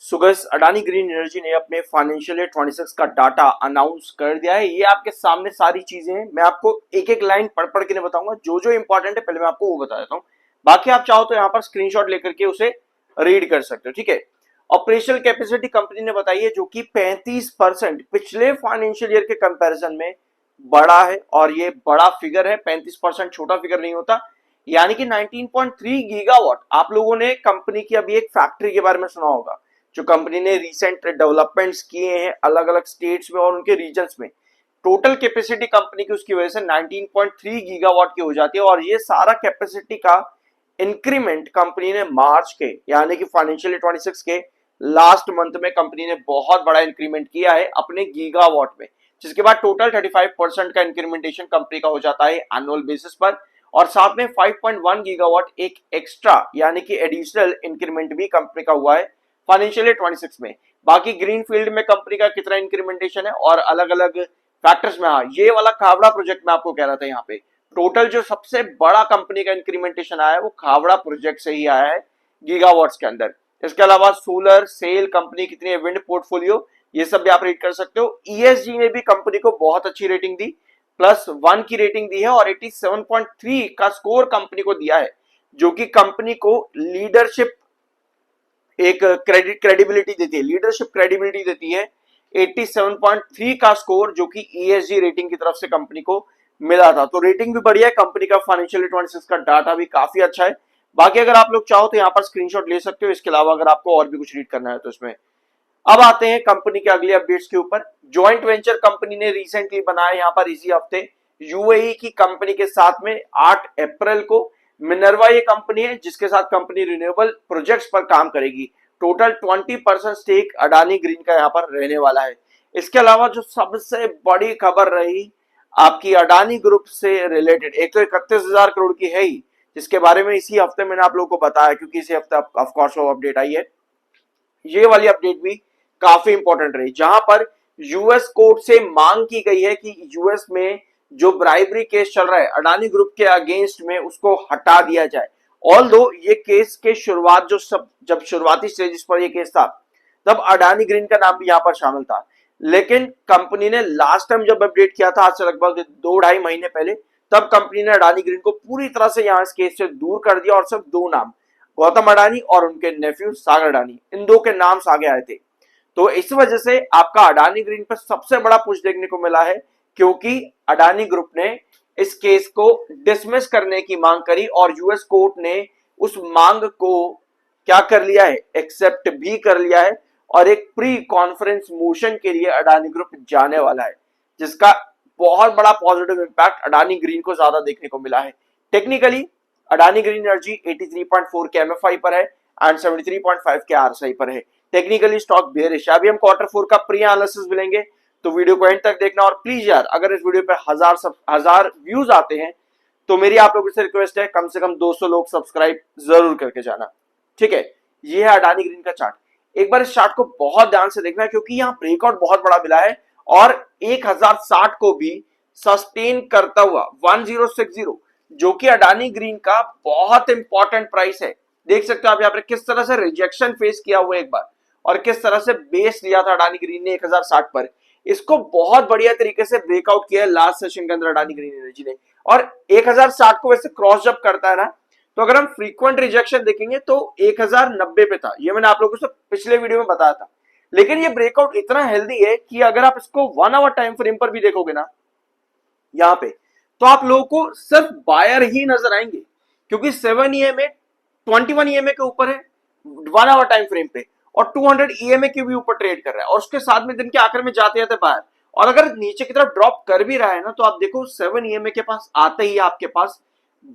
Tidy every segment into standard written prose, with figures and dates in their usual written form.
सुगस Adani green energy ने अपने financial year 26 का डाटा अनाउंस कर दिया है। ये आपके सामने सारी चीजें हैं। मैं आपको एक एक लाइन पढ़ पढ़ के नहीं बताऊंगा, जो जो इंपॉर्टेंट है पहले मैं आपको वो बता देता हूँ। बाकी आप चाहो तो यहाँ पर स्क्रीनशॉट लेकर के उसे रीड कर सकते हो, ठीक है। ऑपरेशनल कैपेसिटी कंपनी ने बताई है, जो कि 35% पिछले फाइनेंशियल ईयर के कंपैरिजन में बड़ा है, और ये बड़ा फिगर है। 35% छोटा फिगर नहीं होता, यानी कि 19.3 गीगावाट। आप लोगों ने कंपनी की अभी एक फैक्ट्री के बारे में सुना होगा, जो कंपनी ने रिसेंट डेवलपमेंट्स किए हैं अलग अलग स्टेट्स में और उनके रीजन्स में। टोटल कैपेसिटी कंपनी की उसकी वजह से 19.3 गीगावाट की हो जाती है, और ये सारा कैपेसिटी का इंक्रीमेंट कंपनी ने मार्च के यानी कि फाइनेंशियल 26 के लास्ट मंथ में कंपनी ने बहुत बड़ा इंक्रीमेंट किया है अपने गीगावाट में, जिसके बाद टोटल 35% का इंक्रीमेंटेशन कंपनी का हो जाता है एनुअल बेसिस पर। और साथ में 5.1 गीगावाट एक एक्स्ट्रा यानी कि एडिशनल इंक्रीमेंट भी कंपनी का हुआ है फाइनेंशियल ईयर 26 में। बाकी ग्रीन फील्ड में कंपनी का कितना इंक्रीमेंटेशन है और अलग अलग फैक्टर्स में, हाँ ये वाला खावड़ा प्रोजेक्ट मैं आपको कह रहा था, यहाँ पे टोटल जो सबसे बड़ा कंपनी का इंक्रीमेंटेशन आया है वो खावड़ा प्रोजेक्ट से ही आया है गीगावाट्स के अंदर। इसके अलावा सोलर सेल कंपनी कितनी है, विंड पोर्टफोलियो, ये सब भी आप रीड कर सकते हो। ईएसजी ने भी कंपनी को बहुत अच्छी रेटिंग दी, +1 की रेटिंग दी है, और 87.3 का स्कोर कंपनी को दिया है, जो कि कंपनी को लीडरशिप एक क्रेडिबिलिटी देती है, लीडरशिप क्रेडिबिलिटी देती है। 87.3 का स्कोर जो कि ईएसजी रेटिंग की तरफ से कंपनी को मिला था। तो रेटिंग भी बढ़िया है कंपनी का, फाइनेंशियल 26 का डाटा भी काफी अच्छा है। बाकी अगर आप लोग चाहो तो यहाँ पर स्क्रीनशॉट ले सकते हो। इसके अलावा अगर आपको और भी कुछ रीड करना है तो इसमें अब आते हैं कंपनी के अगले अपडेट्स के ऊपर। ज्वाइंट वेंचर कंपनी ने रिसेंटली बनाया यहाँ पर इसी हफ्ते यूएई की कंपनी के साथ में 8 अप्रैल को। मिनर्वा ये कंपनी है जिसके साथ कंपनी रिन्यूएबल प्रोजेक्ट्स पर काम करेगी। टोटल 20% स्टेक अडानी ग्रीन का यहाँ पर रहने वाला है। इसके अलावा जो सबसे बड़ी खबर रही आपकी अडानी ग्रुप से रिलेटेड, एक तो 31,000 करोड़ की है ही, जिसके बारे में इसी हफ्ते मैंने आप लोगों को बताया, क्योंकि इसी हफ्ते ऑफकोर्स वो अपडेट आई है। ये वाली अपडेट भी काफी इंपॉर्टेंट रही, जहां पर यूएस कोर्ट से मांग की गई है कि यूएस में जो ब्राइबरी केस चल रहा है अडानी ग्रुप के अगेंस्ट में, उसको हटा दिया जाए। ऑल्दो ये केस के शुरुआत जब शुरुआती स्टेजेस पर ये केस था, तब अडानी ग्रीन का नाम भी यहां पर शामिल था। लेकिन कंपनी ने लास्ट टाइम जब अपडेट किया था, आज से लगभग 2-2.5 महीने पहले, तब कंपनी ने अडानी ग्रीन को पूरी तरह से यहां इस केस से दूर कर दिया, और सिर्फ 2 नाम, गौतम अडानी और उनके नेफ्यू सागर अडानी, इन 2 के नाम आगे आए थे। तो इस वजह से आपका अडानी ग्रीन पर सबसे बड़ा पुश देखने को मिला है, क्योंकि अडानी ग्रुप ने इस केस को डिसमिस करने की मांग करी, और यूएस कोर्ट ने उस मांग को क्या कर लिया है, एक्सेप्ट भी कर लिया है, और एक प्री कॉन्फ्रेंस मोशन के लिए अडानी ग्रुप जाने वाला है, जिसका बहुत बड़ा पॉजिटिव इंपैक्ट अडानी ग्रीन को ज्यादा देखने को मिला है। टेक्निकली अडानी ग्रीन एनर्जी 83.4 के एमएफआई पर है एंड 73.5 के आरएसआई पर है। टेक्निकली स्टॉक बेयरिश है। अभी हम Q4 का प्री एनालिसिस मिलेंगे, तो वीडियो को एंड तक देखना। और प्लीज यार, अगर इस वीडियो पे हजार व्यूज आते हैं तो मेरी आप लोगों से रिक्वेस्ट है, कम से कम 200 लोग सब्सक्राइब जरूर करके जाना, ठीक है। ये है अडानी ग्रीन का चार्ट। एक बार इस चार्ट को बहुत ध्यान से देखना है, क्योंकि यहाँ ब्रेकआउट बहुत बड़ा मिला है, और 1060 को भी सस्टेन करता हुआ 1060, जो कि अडानी ग्रीन का बहुत इंपॉर्टेंट प्राइस है। देख सकते हो आप यहाँ पर किस तरह से रिजेक्शन फेस किया हुआ एक बार, और किस तरह से बेस लिया था अडानी ग्रीन ने 1060 पर। इसको बहुत बढ़िया तरीके से ब्रेकआउट किया है लास्ट सेशन के अंदर अडानी ग्रीन एनर्जी ने, और 1060 को वैसे क्रॉस जब करता है ना, तो अगर हम फ्रीक्वेंट रिजेक्शन देखेंगे तो 1090 पे था। ये मैंने आप लोगों को पिछले वीडियो में बताया था। लेकिन ये ब्रेकआउट इतना हेल्दी है कि अगर आप इसको 1 आवर टाइम फ्रेम पर भी देखोगे ना यहाँ पे, तो आप लोगों को सिर्फ बायर ही नजर आएंगे, क्योंकि 7 EMA 21 EMA के ऊपर है 1 आवर टाइम फ्रेम पे, और 200 EMA के भी ऊपर ट्रेड कर रहा है, और उसके साथ में दिन के आखिर में जाते जाते बाहर। और अगर नीचे की तरफ ड्रॉप कर भी रहा है ना, तो आप देखो 7 EMA के पास आते ही आपके पास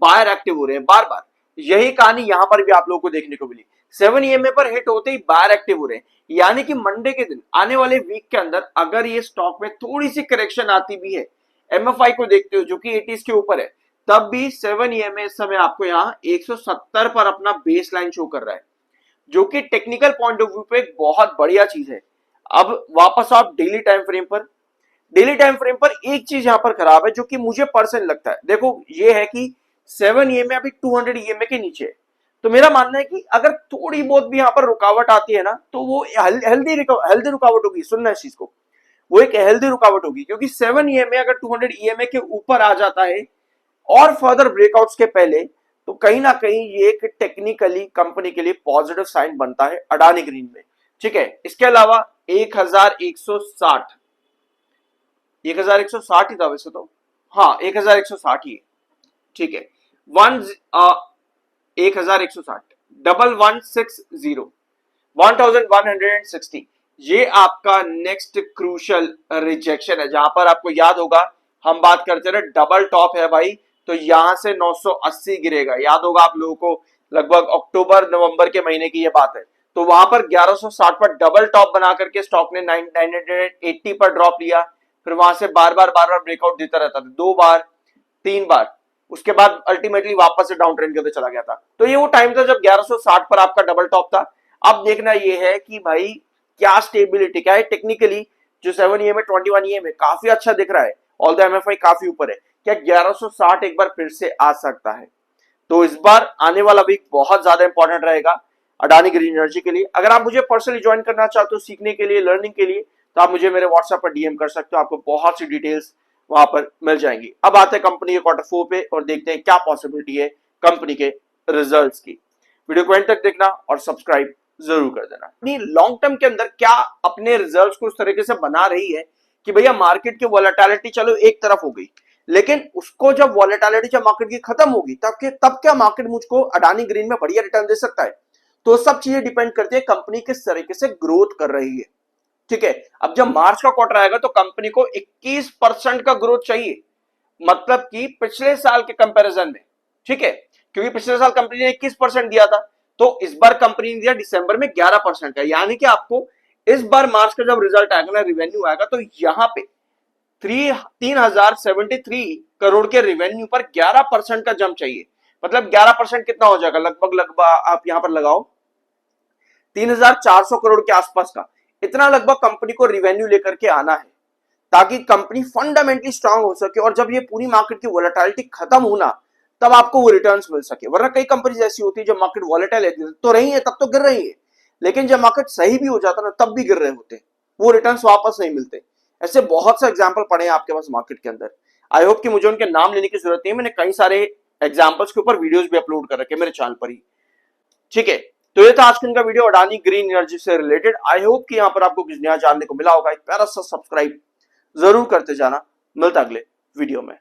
बायर एक्टिव हो रहे हैं बार बार। यही कहानी यहां पर भी आप लोगों को देखने को मिली। 7 EMA पर हिट होते ही बायर एक्टिव हो रहे हैं, यानी कि मंडे के दिन आने वाले वीक के अंदर अगर ये स्टॉक में थोड़ी सी करेक्शन आती भी है, एमएफआई को देखते हो जो कि 80 के ऊपर है, तब भी 7 EMA इस समय आपको यहाँ 170 पर अपना बेस लाइन शो कर रहा है, जो कि टेक्निकल पॉइंट ऑफ व्यू पे एक बहुत बढ़िया चीज है। अब वापस आप डेली टाइम फ्रेम पर, डेली टाइम फ्रेम पर एक चीज यहां पर खराब है, जो कि मुझे पर्सनल लगता है। देखो ये है कि 7 EMA अभी 200 EMA के नीचे है, तो मेरा मानना है कि अगर थोड़ी बहुत भी यहाँ पर रुकावट आती है ना, तो वो हेल्दी रुकावट होगी। सुनना इस चीज को, वो एक हेल्दी रुकावट होगी, क्योंकि 7 ईएमए अगर 200 ईएमए के ऊपर आ जाता है और फर्दर ब्रेकआउट्स के पहले, तो कहीं ना कहीं ये एक टेक्निकली कंपनी के लिए पॉजिटिव साइन बनता है अडानी ग्रीन में। ठीक है, इसके अलावा 1160 1160 ही था वैसे तो, हाँ 1160 ही है। ठीक है, 1160 1160 1160, ये आपका नेक्स्ट क्रूशल रिजेक्शन है, जहां पर आपको याद होगा हम बात करते रहे डबल टॉप है भाई, तो यहां से 980 गिरेगा। याद होगा आप लोगों को, लगभग अक्टूबर नवंबर के महीने की ये बात है। तो वहां पर 1160 पर डबल टॉप बना करके स्टॉक ने 980 पर ड्रॉप लिया, फिर वहां से बार बार ब्रेकआउट देता रहता था, 2 बार 3 बार, उसके बाद अल्टीमेटली वापस से डाउन ट्रेंड के अंदर चला गया था। तो ये वो टाइम था जब 1160 पर आपका डबल टॉप था। अब देखना ये है कि भाई क्या स्टेबिलिटी, क्या है टेक्निकली जो 7 ईएमए 21 ईएमए काफी अच्छा दिख रहा है, ऑल द एमएफआई काफी ऊपर है, क्या 1160 एक बार फिर से आ सकता है? तो इस बार आने वाला वीक बहुत ज्यादा इंपॉर्टेंट रहेगा अडानी ग्रीन एनर्जी के लिए। अगर आप मुझे पर्सनली ज्वाइन करना चाहते हो सीखने के लिए, लर्निंग के लिए, तो आप मुझे मेरे व्हाट्सएप पर डीएम कर सकते हो, आपको बहुत सी डिटेल्स वहां पर मिल जाएंगी। अब आते हैं कंपनी के Q4 पे और देखते हैं क्या पॉसिबिलिटी है कंपनी के रिजल्ट्स की। वीडियो को एंड तक देखना और सब्सक्राइब जरूर कर देना। लॉन्ग टर्म के अंदर क्या अपने रिजल्ट्स को उस तरीके से बना रही है कि भैया मार्केट की वॉलेटिलिटी चलो एक तरफ हो गई, लेकिन उसको जब वॉलेटिलिटी जब मार्केट की खत्म होगी तब क्या मार्केट मुझको अडानी ग्रीन में बढ़िया रिटर्न दे सकता है? तो सब चीजें डिपेंड करती है कंपनी किस तरीके से ग्रोथ कर रही है। ठीक है, अब जब मार्च का क्वार्टर आएगा तो कंपनी को 21% का ग्रोथ चाहिए, मतलब कि पिछले साल के कंपैरिजन में। ठीक है, क्योंकि पिछले साल कंपनी ने 21% दिया था, तो इस बार कंपनी ने दिया दिसंबर में 11% का, यानी कि आपको इस बार मार्च का जब रिजल्ट आएगा ना, रेवेन्यू आएगा, तो यहां पे 3073 करोड़ के रेवेन्यू पर 11% का जंप चाहिए। मतलब 11% कितना हो जाएगा, लगभग आप यहां पर लगाओ 3400 करोड़ के आसपास का, इतना लगभग कंपनी को रेवेन्यू लेकर के आना है, ताकि कंपनी फंडामेंटली स्ट्रांग हो सके और जब ये पूरी मार्केट की वॉलेटिलिटी खत्म होना तब आपको वो रिटर्न्स मिल सके। वरना कई कंपनीज ऐसी होती है जब मार्केट वॉलेटाइल तो रही है तब तो गिर रही है, लेकिन जब मार्केट सही भी हो जाता ना तब भी गिर रहे होते, वो रिटर्न्स वापस नहीं मिलते। ऐसे बहुत से एग्जाम्पल पड़े हैं आपके पास मार्केट के अंदर। आई होप कि मुझे उनके नाम लेने की जरूरत नहीं है, मैंने कई सारे एग्जाम्पल्स के ऊपर वीडियोस भी अपलोड कर रखे मेरे चैनल पर ही। ठीक है, तो ये था आज का इनका वीडियो अडानी ग्रीन एनर्जी से रिलेटेड। आई होप कि यहाँ पर आपको कुछ नया जानने को मिला होगा। एक प्यारा सा सब्सक्राइब जरूर करते जाना। मिलता अगले वीडियो में।